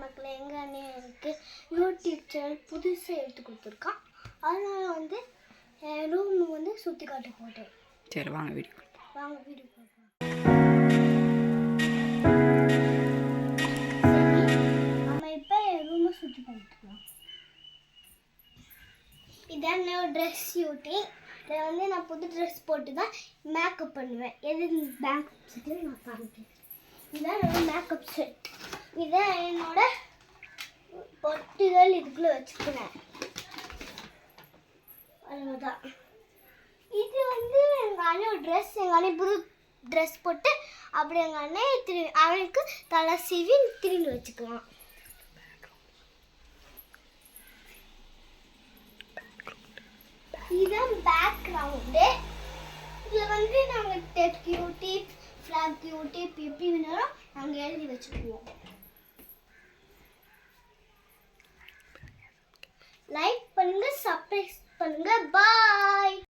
மக்களே, எங்கள் அண்ணன் எனக்கு யூடியூப் சேனல் புதுசாக எடுத்து கொடுத்துருக்கான். அதனால வந்து ரூம் வந்து சுற்றி காட்ட போட்டேன். சரி வாங்க வீடியோ பார்க்கலாம். சரி, நம்ம இப்போ ரூமை சுற்றி பார்த்துக்கலாம். இதான் என்னோட ட்ரெஸ் ஷூட்டிங். இதை வந்து நான் புது ட்ரெஸ் போட்டு தான் மேக்கப் பண்ணுவேன். எது மேக்கப் செட்டு நான் காமிக்கிறேன். இதுதான் என்னோட மேக்கப் செட். இதை என்னோட பொட்டுகள் இதுக்குள்ளே வச்சுக்கிறேன். அவ்வளோதான். இது வந்து எங்கள் அண்ணன் ட்ரெஸ். எங்கள் அண்ணன் புது ட்ரெஸ் போட்டு அப்படி எங்கள் அண்ணன் அவனுக்கு தலை சீவி திரும்பி வச்சுக்கலாம். இதுதான் பேக்ரவுண்டு. இதில் வந்து நாங்கள் டெப் யூடியூப் ஃப்ளாக் யூடியூப் எப்படி வேணாலும் நாங்கள் எழுதி வச்சுக்குவோம். லைக் பண்ணுங்க, சப்ஸ்கிரைப் பண்ணுங்க. பாய்.